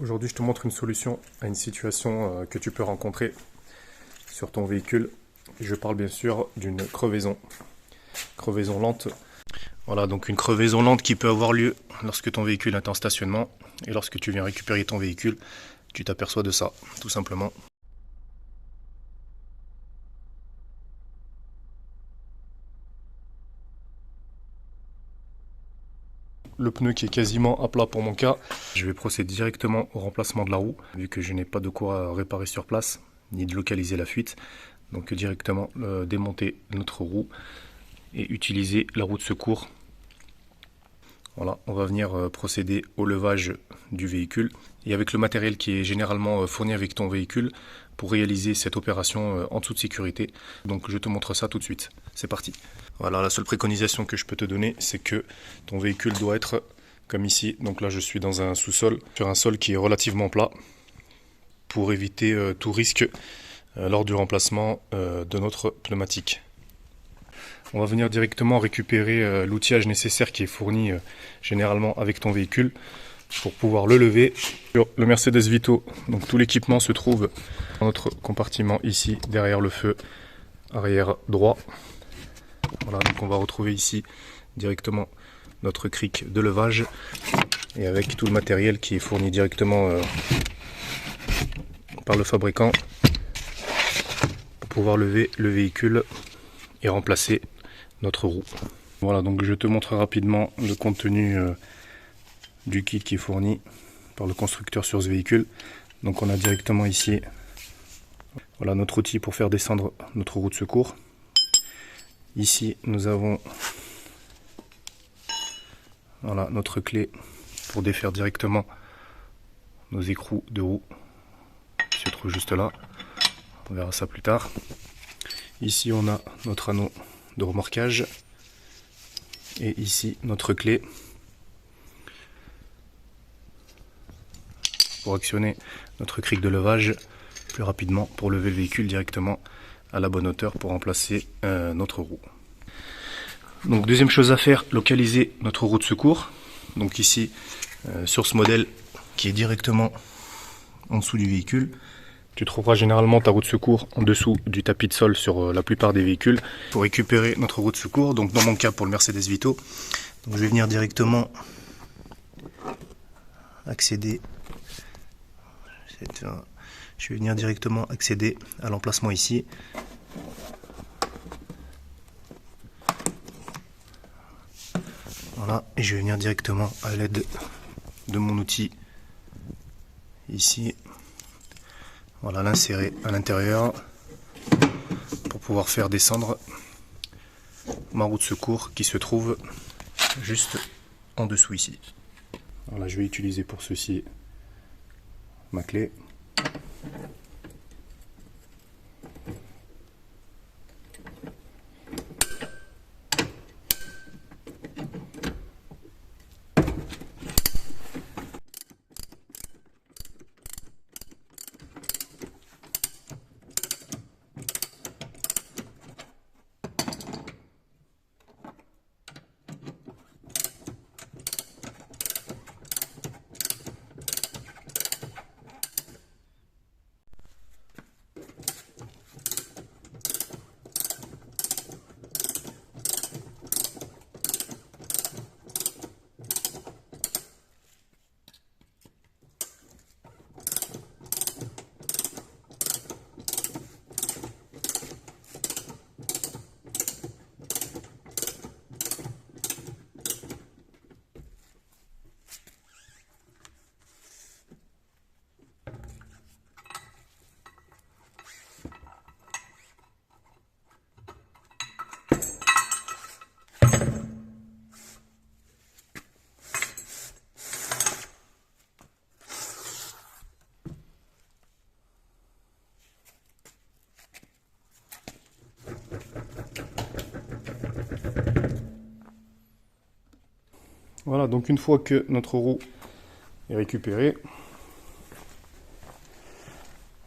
Aujourd'hui, je te montre une solution à une situation que tu peux rencontrer sur ton véhicule. Je parle bien sûr d'une crevaison, crevaison lente. Voilà, donc une crevaison lente qui peut avoir lieu lorsque ton véhicule est en stationnement et lorsque tu viens récupérer ton véhicule, tu t'aperçois de ça, tout simplement. Le pneu qui est quasiment à plat pour mon cas, je vais procéder directement au remplacement de la roue, vu que je n'ai pas de quoi réparer sur place, ni de localiser la fuite. Donc directement démonter notre roue et utiliser la roue de secours. Voilà, on va venir procéder au levage du véhicule et avec le matériel qui est généralement fourni avec ton véhicule pour réaliser cette opération en toute sécurité. Donc je te montre ça tout de suite. C'est parti. Voilà, la seule préconisation que je peux te donner, c'est que ton véhicule doit être comme ici. Donc là, je suis dans un sous-sol, sur un sol qui est relativement plat pour éviter tout risque lors du remplacement de notre pneumatique. On va venir directement récupérer l'outillage nécessaire qui est fourni généralement avec ton véhicule pour pouvoir le lever. Sur le Mercedes Vito, donc tout l'équipement se trouve dans notre compartiment ici, derrière le feu arrière droit. Voilà, donc on va retrouver ici directement notre cric de levage et avec tout le matériel qui est fourni directement par le fabricant pour pouvoir lever le véhicule et remplacer notre roue. Voilà, donc je te montre rapidement le contenu du kit qui est fourni par le constructeur sur ce véhicule. Donc on a directement ici voilà, notre outil pour faire descendre notre roue de secours. Ici nous avons voilà, notre clé pour défaire directement nos écrous de roue qui se trouve juste là. On verra ça plus tard. Ici on a notre anneau de remorquage et ici notre clé pour actionner notre cric de levage plus rapidement pour lever le véhicule directement à la bonne hauteur pour remplacer notre roue. Donc deuxième chose à faire, localiser notre roue de secours. Donc ici sur ce modèle qui est directement en dessous du véhicule. Tu trouveras généralement ta roue de secours en dessous du tapis de sol sur la plupart des véhicules. Pour récupérer notre roue de secours, donc dans mon cas pour le Mercedes Vito, donc je vais venir directement accéder. Je vais venir directement accéder à l'emplacement ici. Voilà, et je vais venir directement à l'aide de mon outil ici. Voilà, l'insérer à l'intérieur pour pouvoir faire descendre ma roue de secours qui se trouve juste en dessous ici. Voilà, je vais utiliser pour ceci ma clé. Voilà, donc une fois que notre roue est récupérée,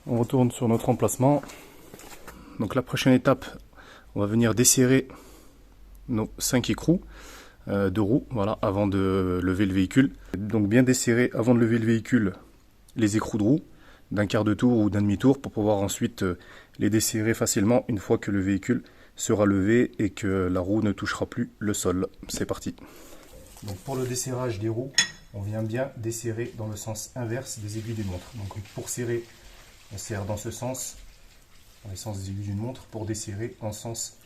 on retourne sur notre emplacement. Donc la prochaine étape, on va venir desserrer nos 5 écrous de roue, voilà, avant de lever le véhicule. Donc bien desserrer avant de lever le véhicule les écrous de roue d'un quart de tour ou d'un demi-tour pour pouvoir ensuite les desserrer facilement une fois que le véhicule sera levé et que la roue ne touchera plus le sol. C'est parti. Donc pour le desserrage des roues, on vient bien desserrer dans le sens inverse des aiguilles d'une montre. Donc pour serrer, on serre dans ce sens, dans le sens des aiguilles d'une montre, pour desserrer dans le sens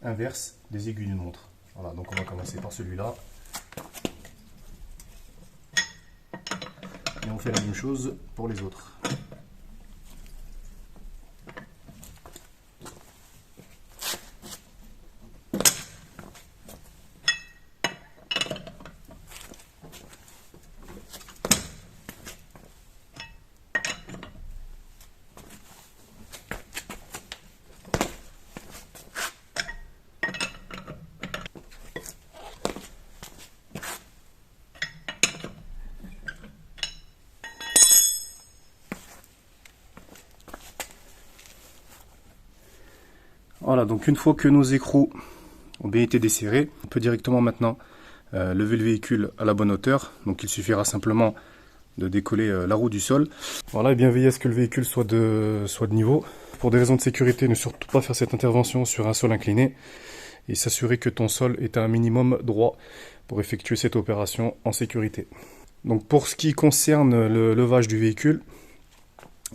inverse des aiguilles d'une montre. Voilà, donc on va commencer par celui-là. Et on fait la même chose pour les autres. Voilà, donc une fois que nos écrous ont bien été desserrés, on peut directement maintenant lever le véhicule à la bonne hauteur. Donc il suffira simplement de décoller la roue du sol. Voilà, et bien veiller à ce que le véhicule soit de niveau. Pour des raisons de sécurité, ne surtout pas faire cette intervention sur un sol incliné et s'assurer que ton sol est à un minimum droit pour effectuer cette opération en sécurité. Donc pour ce qui concerne le levage du véhicule,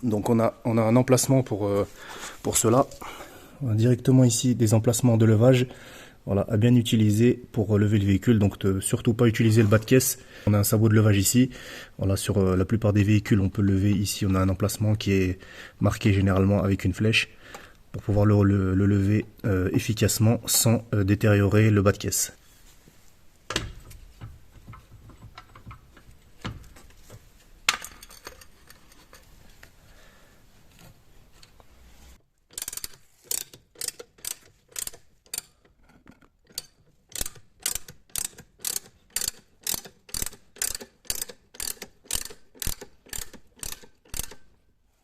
donc on a un emplacement pour cela. On a directement ici des emplacements de levage, voilà, à bien utiliser pour lever le véhicule. Donc surtout pas utiliser le bas de caisse. On a un sabot de levage ici. Voilà, sur la plupart des véhicules, on peut le lever ici. On a un emplacement qui est marqué généralement avec une flèche pour pouvoir le lever efficacement sans détériorer le bas de caisse.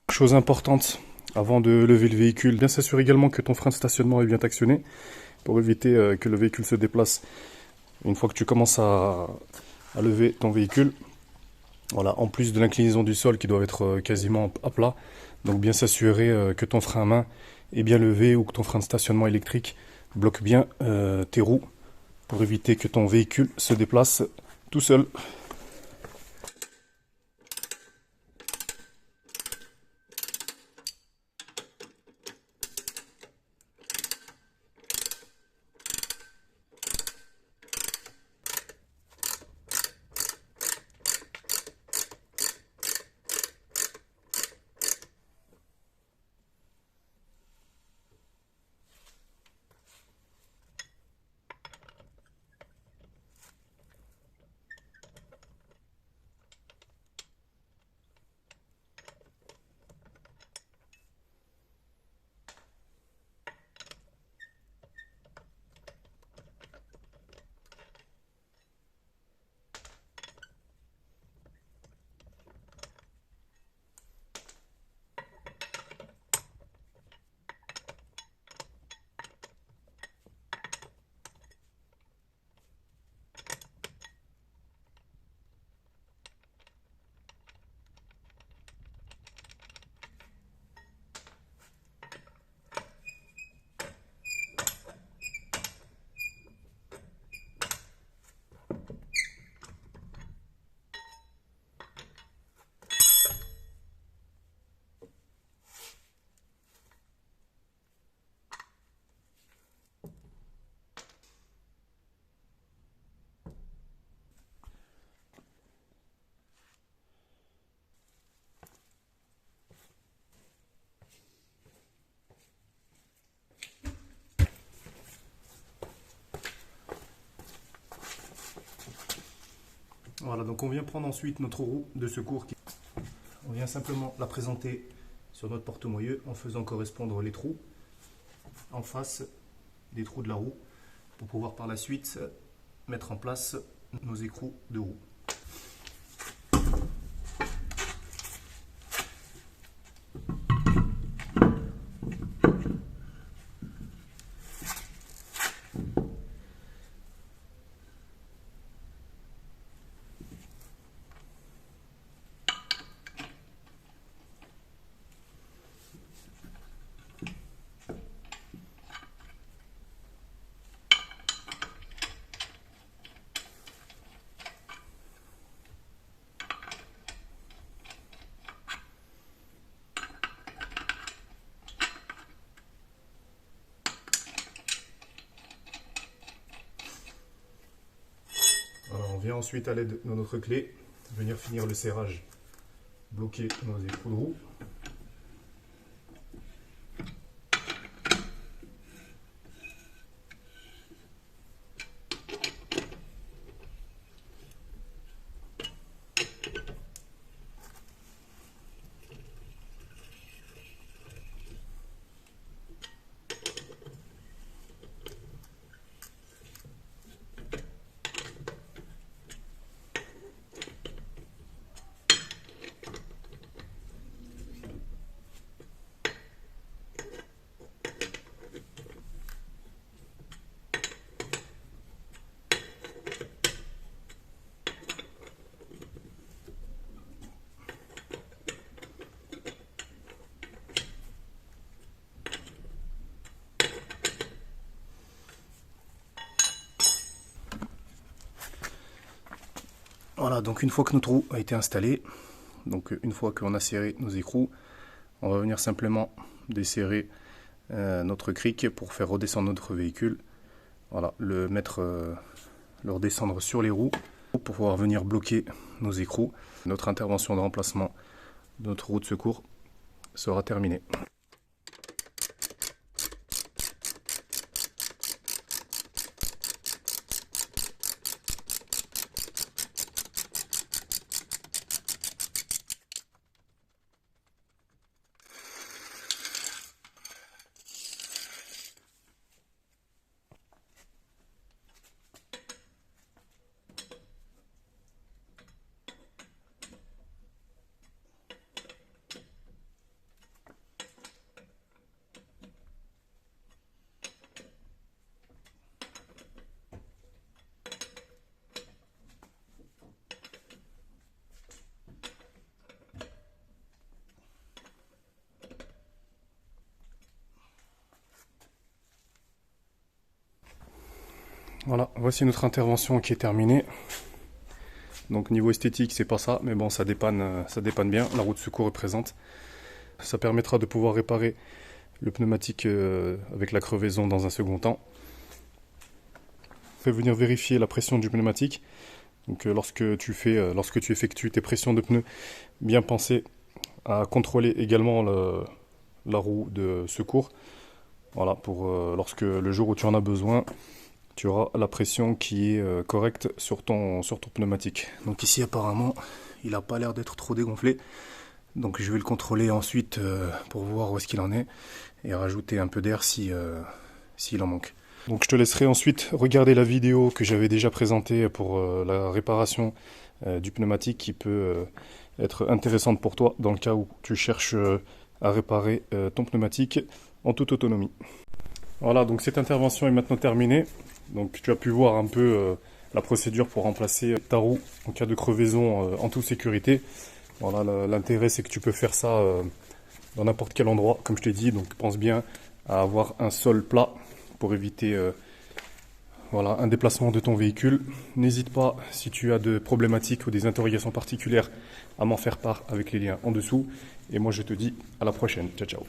Chose importante avant de lever le véhicule, bien s'assurer également que ton frein de stationnement est bien actionné pour éviter que le véhicule se déplace une fois que tu commences à lever ton véhicule. Voilà, en plus de l'inclinaison du sol qui doit être quasiment à plat, donc bien s'assurer que ton frein à main est bien levé ou que ton frein de stationnement électrique bloque bien tes roues pour éviter que ton véhicule se déplace tout seul. Voilà, donc on vient prendre ensuite notre roue de secours. On vient simplement la présenter sur notre porte-moyeu en faisant correspondre les trous en face des trous de la roue pour pouvoir par la suite mettre en place nos écrous de roue. ensuite à l'aide de notre clé venir finir le serrage, bloquer nos écrous de roue. Voilà, donc une fois que notre roue a été installée, donc une fois qu'on a serré nos écrous, on va venir simplement desserrer notre cric pour faire redescendre notre véhicule. Voilà, le redescendre sur les roues pour pouvoir venir bloquer nos écrous. Notre intervention de remplacement de notre roue de secours sera terminée. Voilà, voici notre intervention qui est terminée. Donc niveau esthétique, c'est pas ça, mais bon, ça dépanne bien. La roue de secours est présente. Ça permettra de pouvoir réparer le pneumatique avec la crevaison dans un second temps. Fait venir vérifier la pression du pneumatique. Donc lorsque tu effectues tes pressions de pneus, bien penser à contrôler également la roue de secours. Voilà, pour lorsque le jour où tu en as besoin, tu auras la pression qui est correcte sur ton pneumatique. Donc ici apparemment il n'a pas l'air d'être trop dégonflé, donc je vais le contrôler ensuite pour voir où est-ce qu'il en est et rajouter un peu d'air s'il en manque. Donc je te laisserai ensuite regarder la vidéo que j'avais déjà présentée pour la réparation du pneumatique, qui peut être intéressante pour toi dans le cas où tu cherches à réparer ton pneumatique en toute autonomie. Voilà, donc cette intervention est maintenant terminée. Donc tu as pu voir un peu la procédure pour remplacer ta roue en cas de crevaison en toute sécurité. Voilà, l'intérêt c'est que tu peux faire ça dans n'importe quel endroit, comme je t'ai dit. Donc pense bien à avoir un sol plat pour éviter voilà, un déplacement de ton véhicule. N'hésite pas, si tu as de problématiques ou des interrogations particulières, à m'en faire part avec les liens en dessous. Et moi je te dis à la prochaine. Ciao ciao.